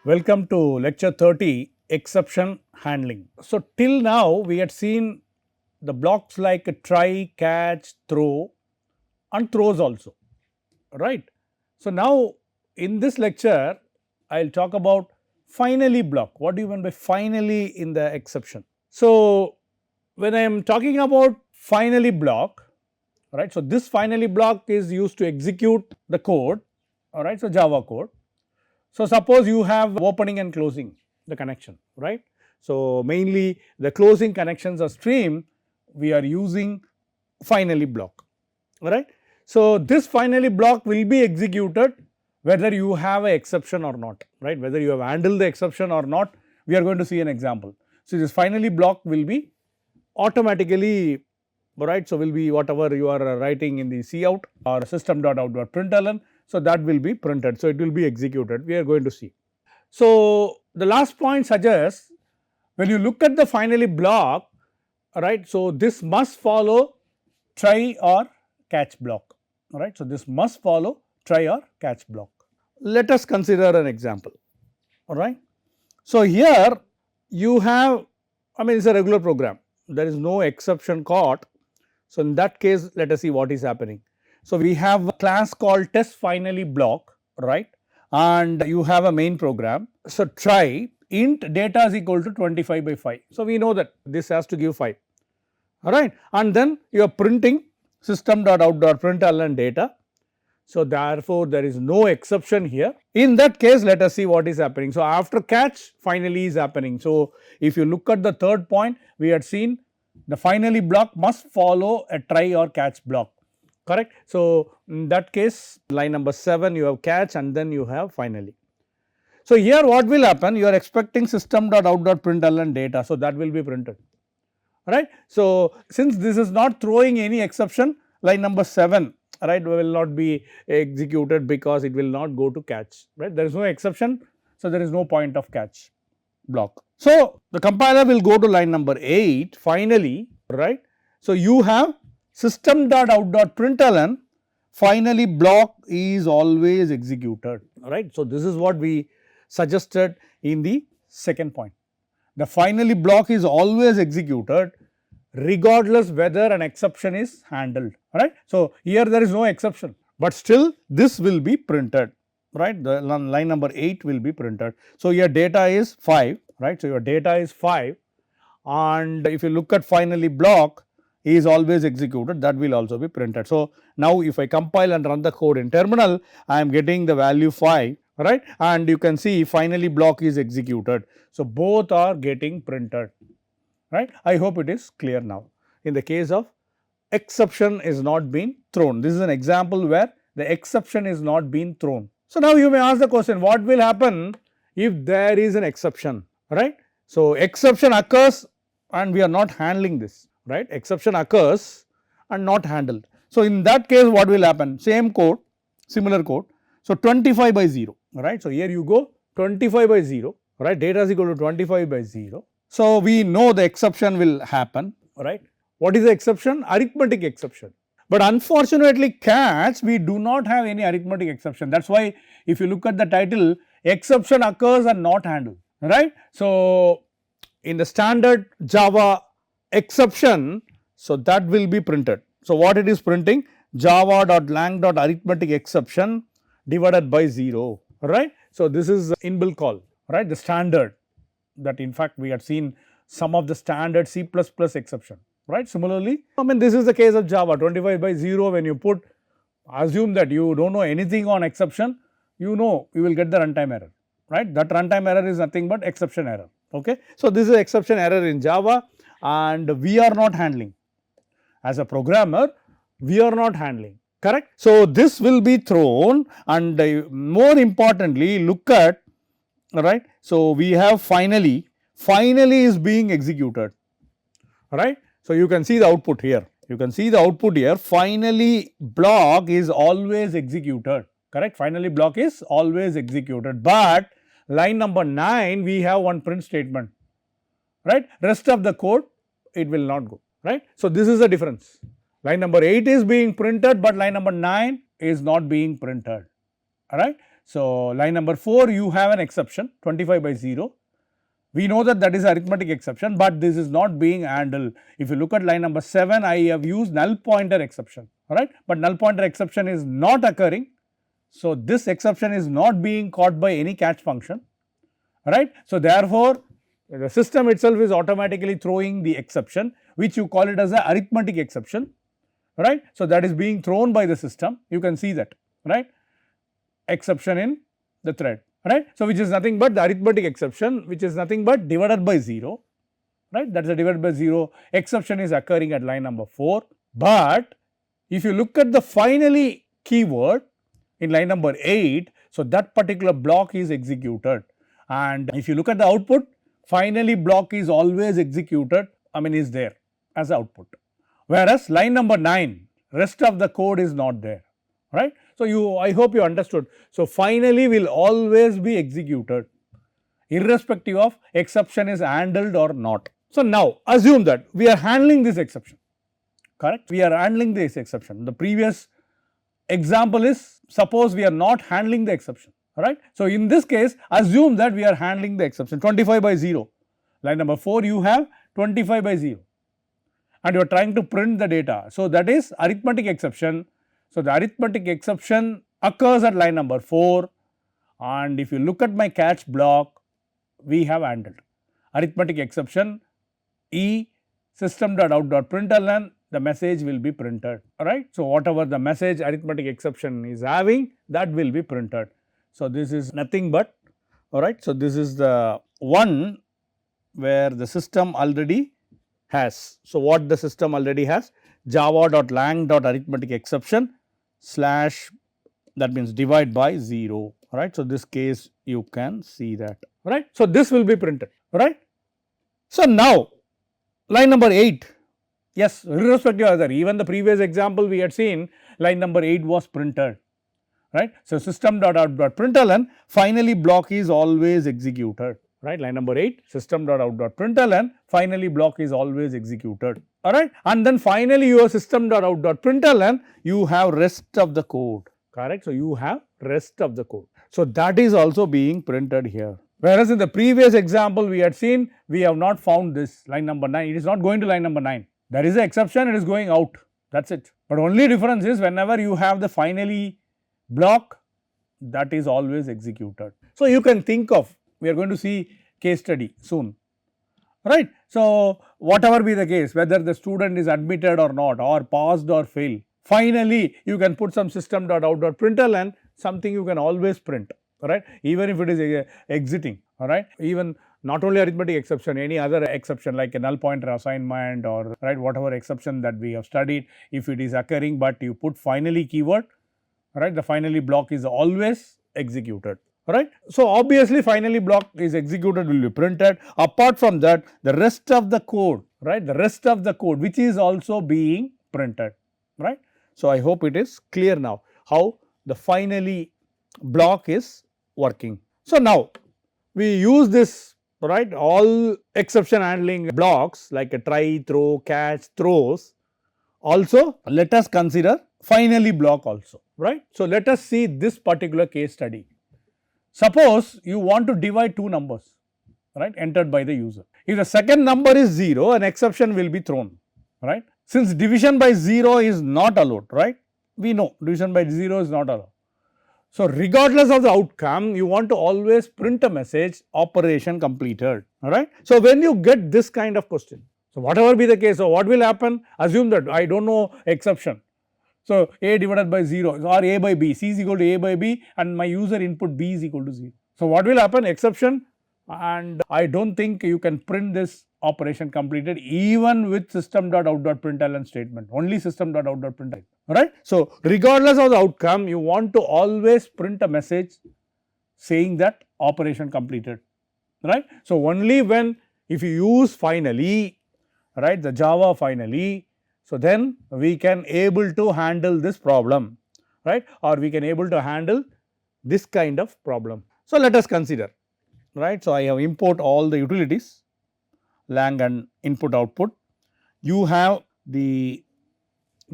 Welcome to lecture 30, exception handling. So, till now we had seen the blocks like try, catch, throw and throws also, right. So, now in this lecture I will talk about finally block. What do you mean by finally in the exception? So, when I am talking about finally block, right. So, this finally block is used to execute the code, alright. So, Java code. So, suppose you have opening and closing the connection, right. So, mainly the closing connections or stream we are using finally block, alright. So, this finally block will be executed whether you have an exception or not, right, whether you have handled the exception or not, we are going to see an example. So, this finally block will be automatically, right. So, will be whatever you are writing in the cout or system.out.println. So, that will be printed. So, it will be executed, we are going to see. So, the last point suggests when you look at the finally block, right. So, this must follow try or catch block, right. So, this must follow try or catch block. Let us consider an example, alright. So, here you have, I mean it is a regular program, there is no exception caught. So, in that case let us see what is happening. So, we have a class called test finally block, right, and you have a main program. So, try int data is equal to 25 by 5. So, we know that this has to give 5, alright, and then you are printing system.out.println data. So, therefore, there is no exception here. In that case, let us see what is happening. So, after catch finally is happening. So, if you look at the third point, we had seen the finally block must follow a try or catch block, correct. So, in that case line number 7 you have catch and then you have finally. So, here what will happen, you are expecting system.out.println data. So, that will be printed, right. So, since this is not throwing any exception, line number 7, right, will not be executed because it will not go to catch, right, there is no exception. So, there is no point of catch block. So, the compiler will go to line number 8 finally, right. So, you have system.out.println finally block is always executed, right. So, this is what we suggested in the second point. The finally block is always executed regardless whether an exception is handled, right. So, here there is no exception, but still this will be printed, right, the line number 8 will be printed. So, your data is 5, right. So, your data is 5 and if you look at finally block is always executed, that will also be printed. So, now if I compile and run the code in terminal, I am getting the value 5, right, and you can see finally block is executed. So, both are getting printed, right. I hope it is clear now. In the case of exception is not being thrown, this is an example where the exception is not being thrown. So, now you may ask the question, what will happen if there is an exception, right. So, exception occurs and we are not handling this, right, exception occurs and not handled. So, in that case what will happen, same code, similar code. So, 25 by 0, right. So, here you go 25 by 0, right, data is equal to 25 by 0. So, we know the exception will happen, right. What is the exception? Arithmetic exception. But unfortunately catch we do not have any arithmetic exception, that is why if you look at the title exception occurs and not handled, right. So, in the standard Java exception, so that will be printed. So, what it is printing, java.lang.arithmetic exception divided by 0, right. So, this is inbuilt call, right, the standard that in fact we had seen some of the standard C++ exception, right. Similarly, I mean this is the case of Java 25 by 0, when you put, assume that you do not know anything on exception, you know you will get the runtime error, right, that runtime error is nothing but exception error, okay. So, this is exception error in Java and we are not handling, as a programmer we are not handling, correct. So, this will be thrown and more importantly look at, right. So, we have finally is being executed, right. So, you can see the output here, finally block is always executed, correct, finally block is always executed, but line number 9 we have one print statement, right, rest of the code it will not go, right. So, this is the difference, line number 8 is being printed, but line number 9 is not being printed, alright. So, line number 4 you have an exception 25 by 0. We know that that is arithmetic exception, but this is not being handled. If you look at line number 7, I have used null pointer exception, alright, but null pointer exception is not occurring. So, this exception is not being caught by any catch function, right. So, therefore, the system itself is automatically throwing the exception, which you call it as a arithmetic exception, right. So, that is being thrown by the system, you can see that, right, exception in the thread, right. So, which is nothing but the arithmetic exception, which is nothing but divided by 0, right, that is a divided by 0 exception is occurring at line number 4. But if you look at the finally keyword in line number 8, so that particular block is executed, and if you look at the output, finally block is always executed, I mean is there as output, whereas line number 9 rest of the code is not there, right. So, I hope you understood. So, finally will always be executed irrespective of exception is handled or not. So, now assume that we are handling this exception, correct, we are handling this exception. The previous example is suppose we are not handling the exception, right. So, in this case assume that we are handling the exception 25 by 0, line number 4 you have 25 by 0 and you are trying to print the data. So, that is arithmetic exception. So, the arithmetic exception occurs at line number 4, and if you look at my catch block, we have handled arithmetic exception E system.out.println, the message will be printed, right. So, whatever the message arithmetic exception is having, that will be printed. So, this is nothing but, alright. So, this is the one where the system already has. So, what the system already has, java.lang.arithmetic exception slash, that means divide by 0, right. So, this case you can see that, right. So, this will be printed, right. So, now line number 8, yes, irrespective of that, even the previous example we had seen line number 8 was printed, right. So, system.out.println finally block is always executed, right, line number 8 system.out.println finally block is always executed, alright, and then finally your system.out.println you have rest of the code, correct. So, you have rest of the code. So, that is also being printed here, whereas in the previous example we had seen we have not found this line number 9, it is not going to line number 9, there is an exception, it is going out, that is it. But only difference is whenever you have the finally block, that is always executed. So, you can think of, we are going to see case study soon, right. So, whatever be the case, whether the student is admitted or not, or passed or failed, finally you can put some system.out.println, something you can always print, right, even if it is exiting, alright, even not only arithmetic exception, any other exception like a null pointer assignment or, right, whatever exception that we have studied, if it is occurring, but you put finally keyword, right, the finally block is always executed, right. So, obviously finally block is executed will be printed. Apart from that, the rest of the code, right, the rest of the code which is also being printed, right. So, I hope it is clear now how the finally block is working. So, now we use this, right, all exception handling blocks like a try, throw, catch, throws. Also let us consider finally block also, right. So, let us see this particular case study. Suppose you want to divide two numbers, right, entered by the user. If the second number is 0, an exception will be thrown, right. Since division by 0 is not allowed, right, we know division by 0 is not allowed. So, regardless of the outcome, you want to always print a message operation completed, alright. So, when you get this kind of question, so whatever be the case, so what will happen, assume that I do not know exception. So, a divided by 0 or a by b, c is equal to a by b and my user input b is equal to 0. So, what will happen, exception, and I do not think you can print this operation completed even with system.out.println statement, only system.out.println, right. So, regardless of the outcome, you want to always print a message saying that operation completed, right. So, only when if you use finally, right, the Java finally, so then we can able to handle this problem, right, or we can able to handle this kind of problem. So, let us consider, right. So, I have import all the utilities lang and input output. You have the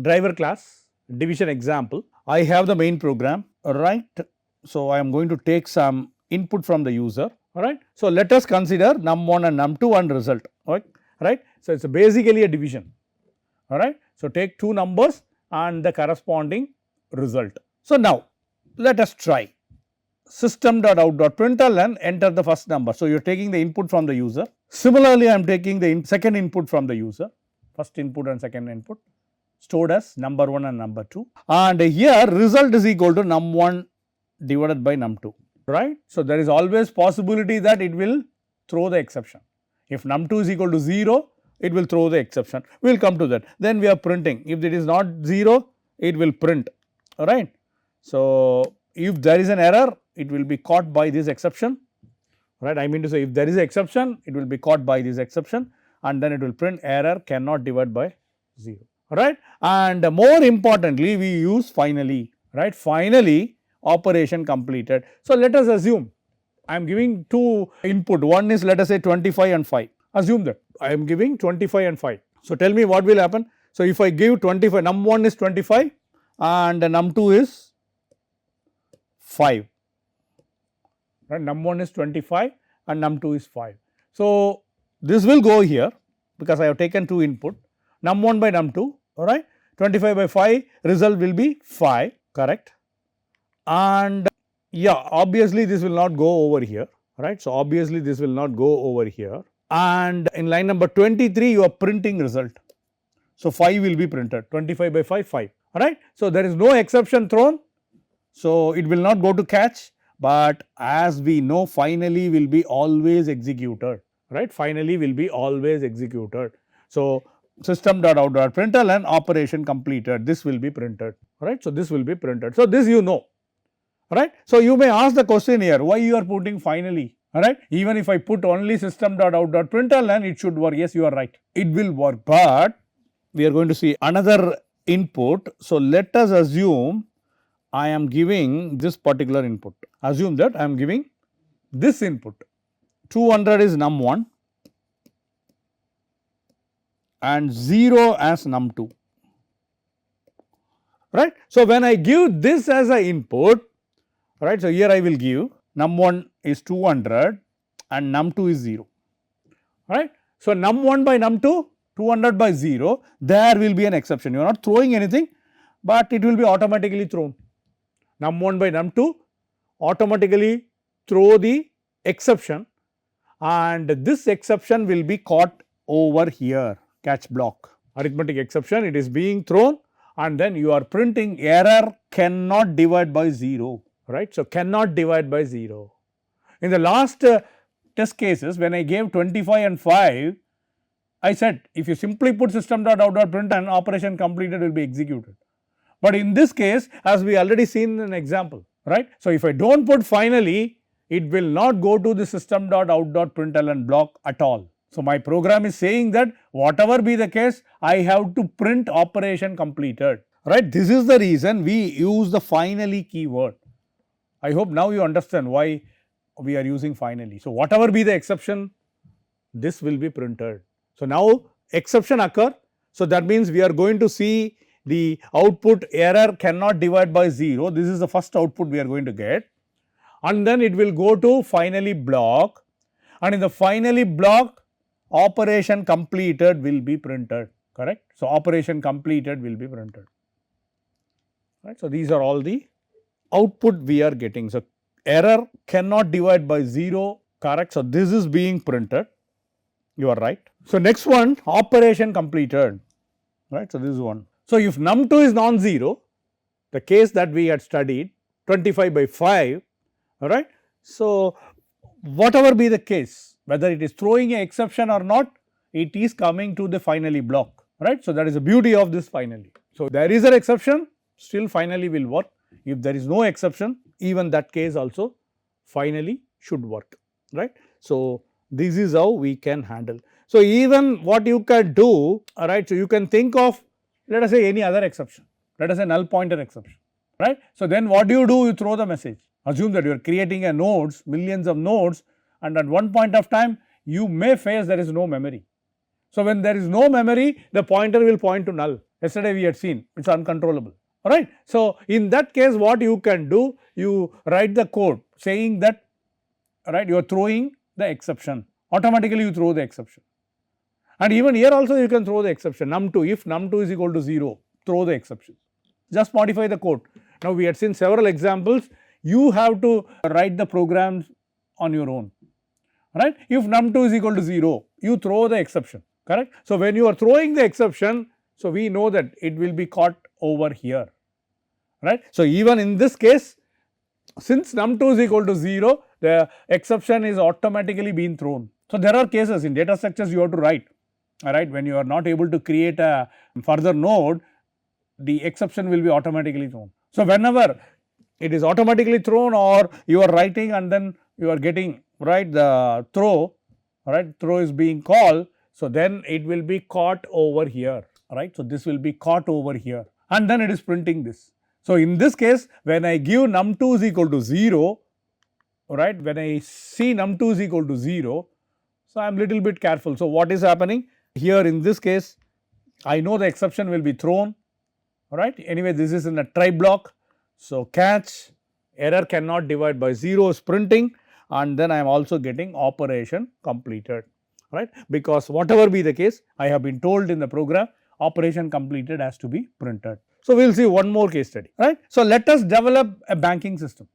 driver class division example, I have the main program, right. So, I am going to take some input from the user, alright. So, let us consider num1 and num2 and result, right. So, it is basically a division, alright. So, take two numbers and the corresponding result. So, now let us try system.out.println, enter the first number. So, you are taking the input from the user. Similarly, I am taking the second input from the user, first input and second input stored as number 1 and number 2, and here result is equal to num1 divided by num2, right. So, there is always possibility that it will throw the exception. If num2 is equal to 0, it will throw the exception. We will come to that. Then we are printing. If it is not 0, it will print, alright. So, if there is an error, it will be caught by this exception, right. I mean to say, if there is an exception, it will be caught by this exception, and then it will print error cannot divide by 0, right. And more importantly, we use finally, right. Finally, operation completed. So, let us assume I am giving two input, one is let us say 25 and 5, assume that I am giving 25 and 5. So, tell me what will happen. So, if I give 25, num1 is 25 and num2 is 5, right. Num1 is 25 and num2 is 5. So, this will go here because I have taken two input, num1 by num2, alright, 25 by 5, result will be 5, correct. And yeah, obviously this will not go over here, right. So, obviously this will not go over here, and in line number 23 you are printing result. So, 5 will be printed, 25 by 5, 5, alright. So, there is no exception thrown. So, it will not go to catch, but as we know finally will be always executed, right, finally will be always executed. So, system.out.println operation completed, this will be printed, right. So, this will be printed. So, this you know, right. So, you may ask the question here, why you are putting finally, alright. Even if I put only system.out.println, it should work. Yes, you are right, it will work, but we are going to see another input. So, let us assume I am giving this particular input, assume that I am giving this input, 200 is num1 and 0 as num2, right. So, when I give this as a input, right. So, here I will give num1 is 200 and num2 is 0, right. So, num1 by num2, 200 by 0, there will be an exception. You are not throwing anything, but it will be automatically thrown. Num1 by num2 automatically throw the exception, and this exception will be caught over here, catch block, arithmetic exception, it is being thrown, and then you are printing error cannot divide by 0, right. So, cannot divide by 0. In the last test cases, when I gave 25 and 5, I said if you simply put system.out.println, operation completed will be executed. But in this case, as we already seen an example, right. So, if I do not put finally, it will not go to the system.out.println block at all. So, my program is saying that whatever be the case, I have to print operation completed, right. This is the reason we use the finally keyword. I hope now you understand why we are using finally. So, whatever be the exception, this will be printed. So, now exception occur. So, that means we are going to see the output error cannot divide by 0, this is the first output we are going to get, and then it will go to finally block, and in the finally block operation completed will be printed, correct. So, operation completed will be printed, right. So, these are all the output we are getting. So, error cannot divide by 0, correct. So, this is being printed, you are right. So, next one operation completed, right. So, this is one. So, if num2 is non-zero, the case that we had studied 25 by 5, alright. So, whatever be the case, whether it is throwing an exception or not, it is coming to the finally block, right. So, that is the beauty of this finally. So, there is an exception, still finally will work. If there is no exception, even that case also finally should work, right. So, this is how we can handle. So, even what you can do, alright. So, you can think of, let us say any other exception, let us say null pointer exception, right. So, then what do? You throw the message, assume that you are creating a nodes, millions of nodes, and at one point of time you may face there is no memory. So, when there is no memory, the pointer will point to null. Yesterday we had seen it is uncontrollable, Alright. So, in that case what you can do, you write the code saying that, right, you are throwing the exception, automatically you throw the exception, and even here also you can throw the exception num2, if num2 is equal to 0, throw the exception, just modify the code. Now, we had seen several examples, you have to write the programs on your own, right. If num2 is equal to 0, you throw the exception, correct. So, when you are throwing the exception, so we know that it will be caught over here, right. So, even in this case, since num2 is equal to 0, the exception is automatically being thrown. So, there are cases in data structures you have to write, alright, when you are not able to create a further node, the exception will be automatically thrown. So, whenever it is automatically thrown or you are writing and then you are getting, right, the throw, right, throw is being called. So, then it will be caught over here, right. So, this will be caught over here and then it is printing this. So, in this case when I give num2 is equal to 0, right, when I see num2 is equal to 0, so I am little bit careful. So, what is happening here in this case, I know the exception will be thrown, right. Anyway, this is in a try block. So, catch error cannot divide by 0 is printing and then I am also getting operation completed, right, because whatever be the case I have been told in the program operation completed has to be printed. So, we will see one more case study, right. So, let us develop a banking system,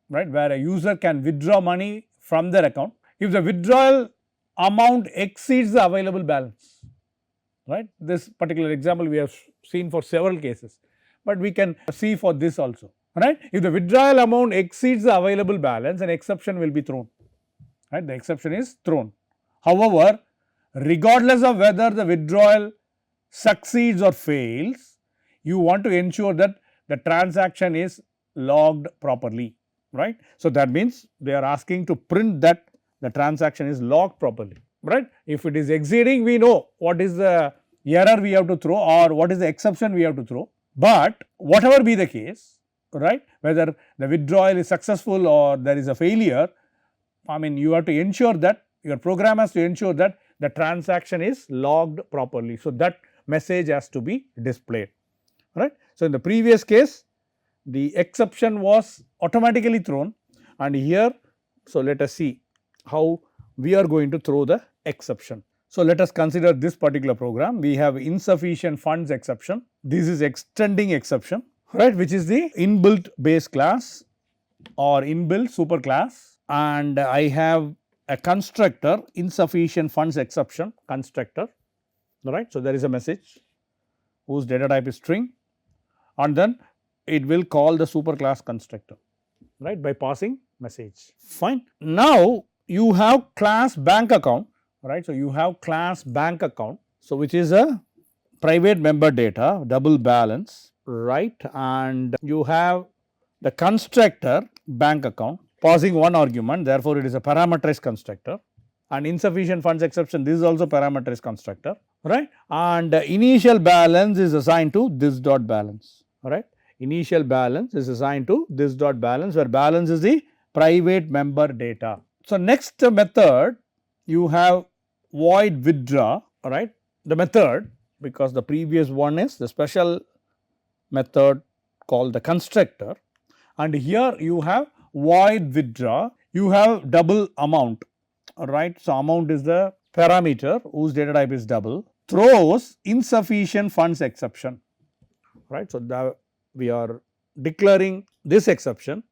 right, where a user can withdraw money from their account if the withdrawal amount exceeds the available balance, right. This particular example we have seen for several cases, but we can see for this also, right. If the withdrawal amount exceeds the available balance, an exception will be thrown, right, the exception is thrown. However, regardless of whether the withdrawal succeeds or fails, you want to ensure that the transaction is logged properly, right. So, that means they are asking to print that the transaction is logged properly, right. If it is exceeding, we know what is the error we have to throw or what is the exception we have to throw, but whatever be the case, right, whether the withdrawal is successful or there is a failure, I mean you have to ensure that your program has to ensure that the transaction is logged properly. So, that message has to be displayed, right. So, in the previous case the exception was automatically thrown and here, so let us see how we are going to throw the exception. So, let us consider this particular program. We have insufficient funds exception, this is extending exception, right, which is the inbuilt base class or inbuilt super class, and I have a constructor insufficient funds exception constructor, right. So, there is a message whose data type is string and then it will call the superclass constructor, right, by passing message, fine. Now, you have class bank account, right. So, you have class bank account, so which is a private member data double balance, right, and you have the constructor bank account passing one argument, therefore, it is a parameterized constructor, and insufficient funds exception, this is also parameterized constructor, right, and initial balance is assigned to this dot balance, right. Initial balance is assigned to this dot balance, where balance is the private member data. So, next method you have void withdraw, right, the method, because the previous one is the special method called the constructor, and here you have void withdraw, you have double amount, right. So, amount is the parameter whose data type is double, throws insufficient funds exception, right. So, we are declaring this exception,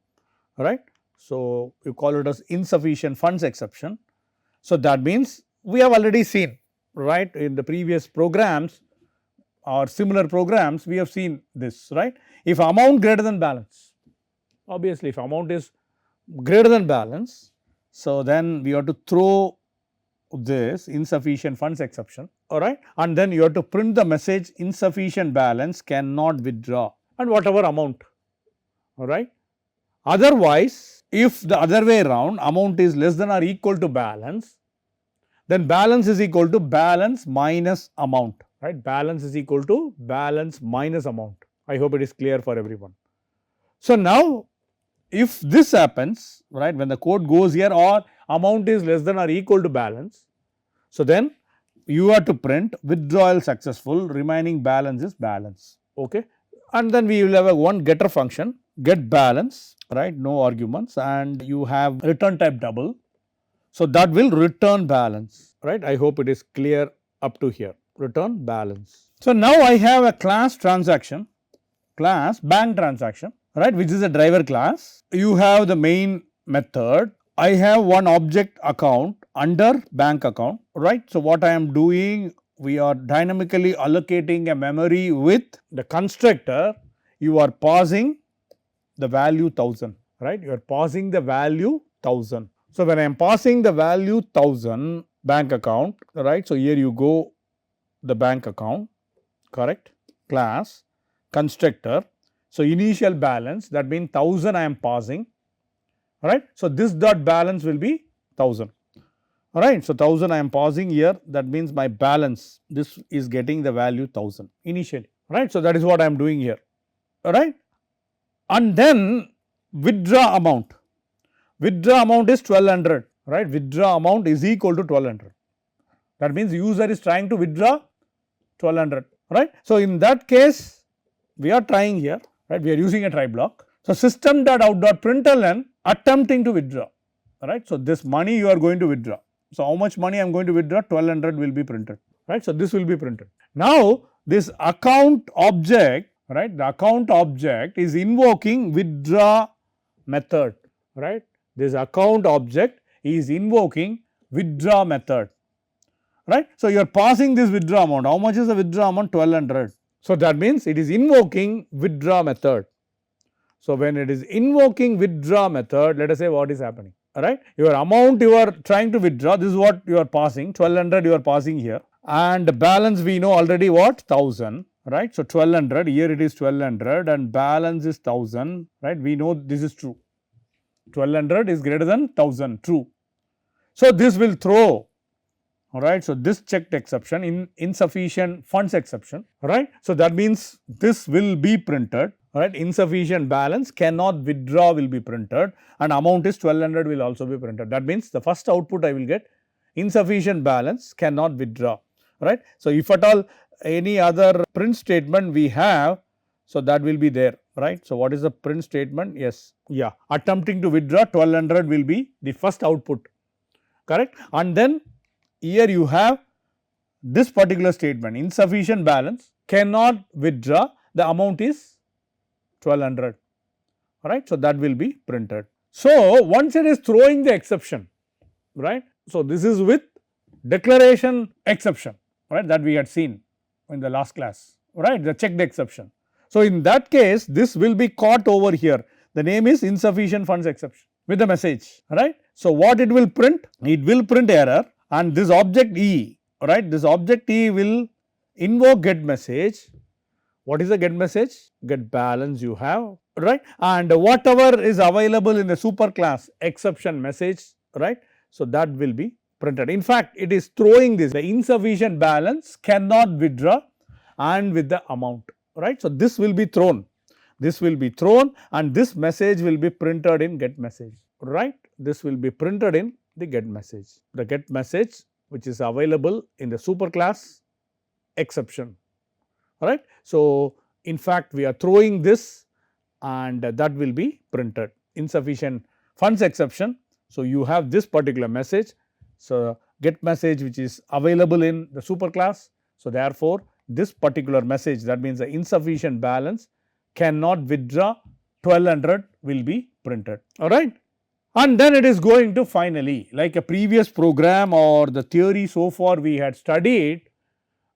right. So, you call it as insufficient funds exception. So, that means we have already seen, right, in the previous programs or similar programs we have seen this, right. If amount greater than balance, obviously if amount is greater than balance, so then we have to throw this insufficient funds exception, alright, and then you have to print the message insufficient balance cannot withdraw and whatever amount, alright. Otherwise, if the other way around amount is less than or equal to balance, then balance is equal to balance minus amount, right, balance is equal to balance minus amount. I hope it is clear for everyone. So, now if this happens, right, when the code goes here or amount is less than or equal to balance, so then you have to print withdrawal successful, remaining balance is balance, okay. and then we will have a one getter function, get balance, right, no arguments, and you have return type double. So, that will return balance, right. I hope it is clear up to here, return balance. So, now I have a class transaction, class bank transaction, right, which is a driver class. You have the main method. I have one object account under bank account, right. So, what I am doing, we are dynamically allocating a memory with the constructor. You are passing the value 1000, right. You are passing the value 1000. So, when I am passing the value 1000 bank account, right. So, here you go the bank account, correct, class, constructor. So, initial balance, that means 1000 I am passing, right. So, this dot balance will be 1000, right. So, 1000 I am passing here, that means my balance, this is getting the value 1000 initially, right. So, that is what I am doing here, right. And then withdraw amount. Withdraw amount is 1200, right. Withdraw amount is equal to 1200. That means user is trying to withdraw 1200, right. So, in that case, we are trying here, right. We are using a try block. So, system.out.println attempting to withdraw, right. So, this money you are going to withdraw. So, how much money I am going to withdraw? 1200 will be printed, right. So, this will be printed. Now, this account object, right, the account object is invoking withdraw method, right. This account object is invoking withdraw method, right. So, you are passing this withdraw amount. How much is the withdraw amount? 1200. So, that means it is invoking withdraw method. So, when it is invoking withdraw method, let us say what is happening, alright. Your amount you are trying to withdraw, this is what you are passing, 1200 you are passing here, and the balance we know already what, 1000, right. So, 1200, here it is 1200 and balance is 1000, right. We know this is true, 1200 is greater than 1000, true. So, this will throw, alright. So, this checked exception, in insufficient funds exception, right. So, that means this will be printed, right. Insufficient balance, cannot withdraw will be printed, and amount is 1200 will also be printed. That means, the first output I will get insufficient balance, cannot withdraw, right. So, if at all any other print statement we have, so that will be there, right. So, what is the print statement? Yes, yeah, attempting to withdraw 1200 will be the first output, correct. And then here you have this particular statement, insufficient balance, cannot withdraw, the amount is 1200, right. So, that will be printed. So, once it is throwing the exception, right. So, this is with declaration exception, right, that we had seen in the last class, right, the checked exception. So, in that case, this will be caught over here, the name is insufficient funds exception with the message, right. So, what it will print? It will print error, and this object E, right, this object E will invoke get message. What is the get message? Get balance you have, right, and whatever is available in the super class exception message, right. So, that will be printed. In fact, it is throwing this, the insufficient balance cannot withdraw and with the amount, right. So, this will be thrown, this will be thrown, and this message will be printed in get message, right. This will be printed in the get message, the get message which is available in the super class exception, right. So, in fact, we are throwing this and that will be printed, insufficient funds exception. So, you have this particular message. So, get message which is available in the super class. So, therefore, this particular message, that means the insufficient balance cannot withdraw 1200 will be printed, alright. And then it is going to finally, like a previous program or the theory so far we had studied,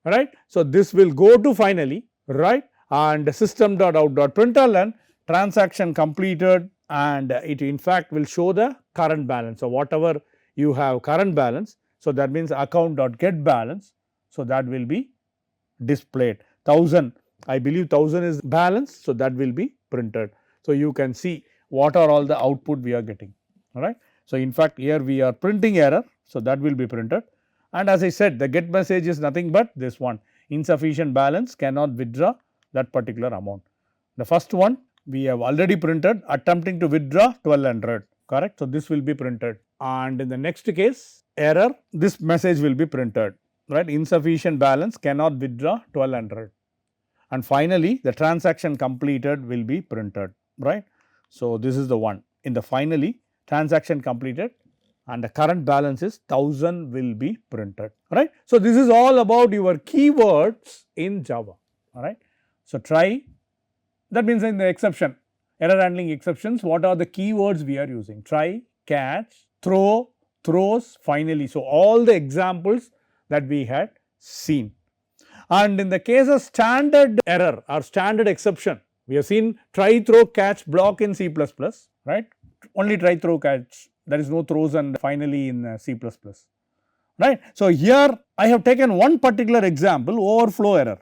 right. So, this will go to finally, right, and system.out.println transaction completed, and it in fact will show the current balance. So, whatever you have current balance, so that means account.get balance, so that will be displayed. 1000, I believe 1000 is balance, so that will be printed. So, you can see what are all the output we are getting, alright. So, in fact, here we are printing error, so that will be printed, and as I said, the get message is nothing but this one, insufficient balance cannot withdraw that particular amount. The first one we have already printed, attempting to withdraw 1200, correct. So, this will be printed, and in the next case error, this message will be printed, right, insufficient balance cannot withdraw 1200, and finally the transaction completed will be printed, right. So, this is the one in the finally transaction completed and the current balance is 1000 will be printed, right. So, this is all about your keywords in Java, all right. So, try, that means in the exception, error handling exceptions, what are the keywords we are using? Try, catch, throw, throws, finally. So, all the examples that we had seen. And in the case of standard error or standard exception, we have seen try, throw, catch block in C++, right, only try, throw, catch, there is no throws and finally in C++, right. So, here I have taken one particular example, overflow error,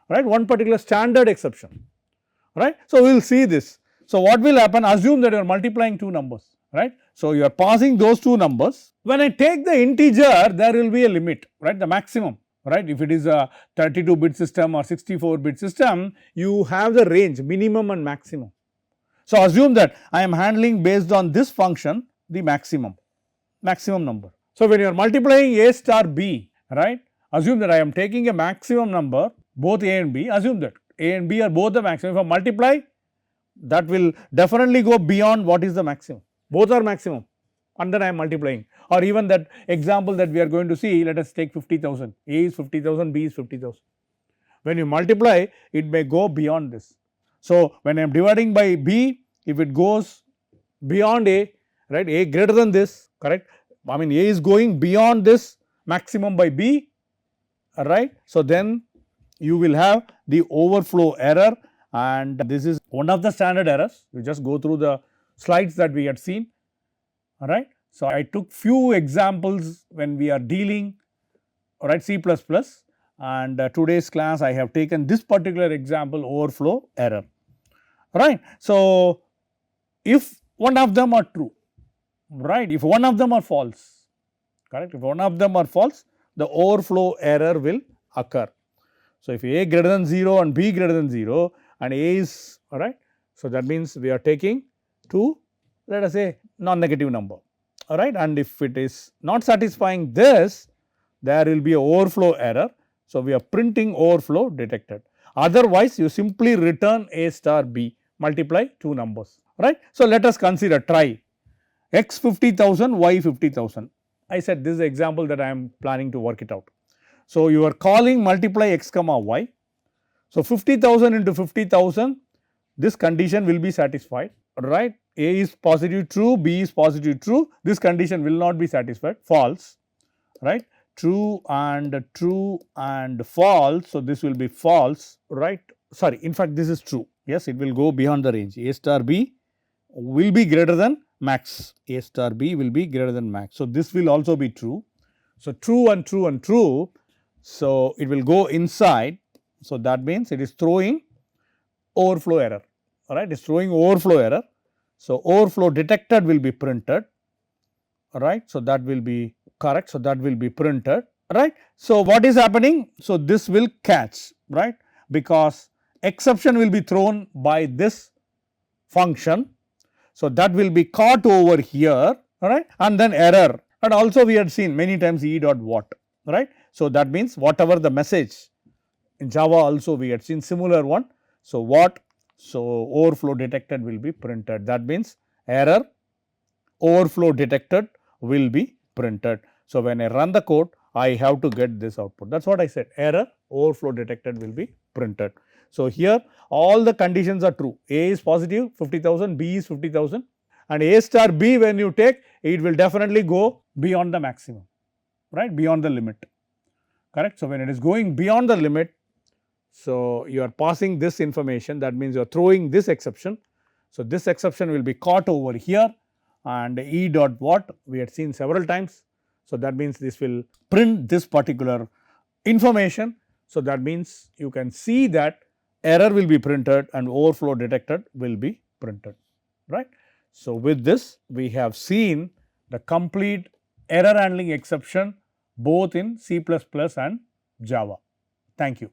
right, one particular standard exception, right. So, we will see this. So, what will happen, assume that you are multiplying two numbers, right. So, you are passing those two numbers, when I take the integer there will be a limit, right, the maximum, right. If it is a 32-bit system or 64-bit system, you have the range minimum and maximum. So, assume that I am handling based on this function the maximum number. So, when you are multiplying A star B, right, assume that I am taking a maximum number, both A and B, assume that A and B are both the maximum. If I multiply, that will definitely go beyond what is the maximum, both are maximum and then I am multiplying, or even that example that we are going to see, let us take 50,000, A is 50,000, B is 50,000. When you multiply, it may go beyond this. So, when I am dividing by B, if it goes beyond A, right, A greater than this, correct, I mean A is going beyond this maximum by B, right. So, then you will have the overflow error, and this is one of the standard errors. You just go through the slides that we had seen, all right. So, I took few examples when we are dealing, all right, C++, and today's class I have taken this particular example, overflow error, right. So, if one of them are true, right, if one of them are false, correct, if one of them are false, the overflow error will occur. So, if A greater than 0 and B greater than 0 and A is, all right. So, that means we are taking two, let us say, non-negative number, all right, and if it is not satisfying this, there will be a overflow error. So, we are printing overflow detected, otherwise you simply return A star B, multiply two numbers, right. So, let us consider try x 50,000, y 50,000. I said this is the example that I am planning to work it out. So, you are calling multiply x comma y. So, 50,000 into 50,000, this condition will be satisfied, right. A is positive true, B is positive true, this condition will not be satisfied, false, right, true and false. So, this will be false, right, sorry, in fact this is true, yes, it will go beyond the range, A star B will be greater than max, A star B will be greater than max. So, this will also be true. So, true and true and true, so it will go inside. So, that means it is throwing overflow error, all right, it is throwing overflow error. So, overflow detected will be printed, all right. So, that will be correct. So, that will be printed, right. So, what is happening? So, this will catch, right, because exception will be thrown by this function. So, that will be caught over here, all right, and then error, and also we had seen many times E dot what, right. So, that means whatever the message in Java also we had seen similar one. So, what? So, overflow detected will be printed, that means error overflow detected will be printed. So, when I run the code, I have to get this output, that is what I said, error overflow detected will be printed. So, here all the conditions are true, A is positive 50,000, B is 50,000 and A star B when you take, it will definitely go beyond the maximum, right, beyond the limit, correct. So, when it is going beyond the limit, so you are passing this information, that means you are throwing this exception. So, this exception will be caught over here and E dot what we had seen several times. So, that means this will print this particular information. So, that means you can see that error will be printed and overflow detected will be printed, right. So, with this we have seen the complete error handling exception both in C++ and Java. Thank you.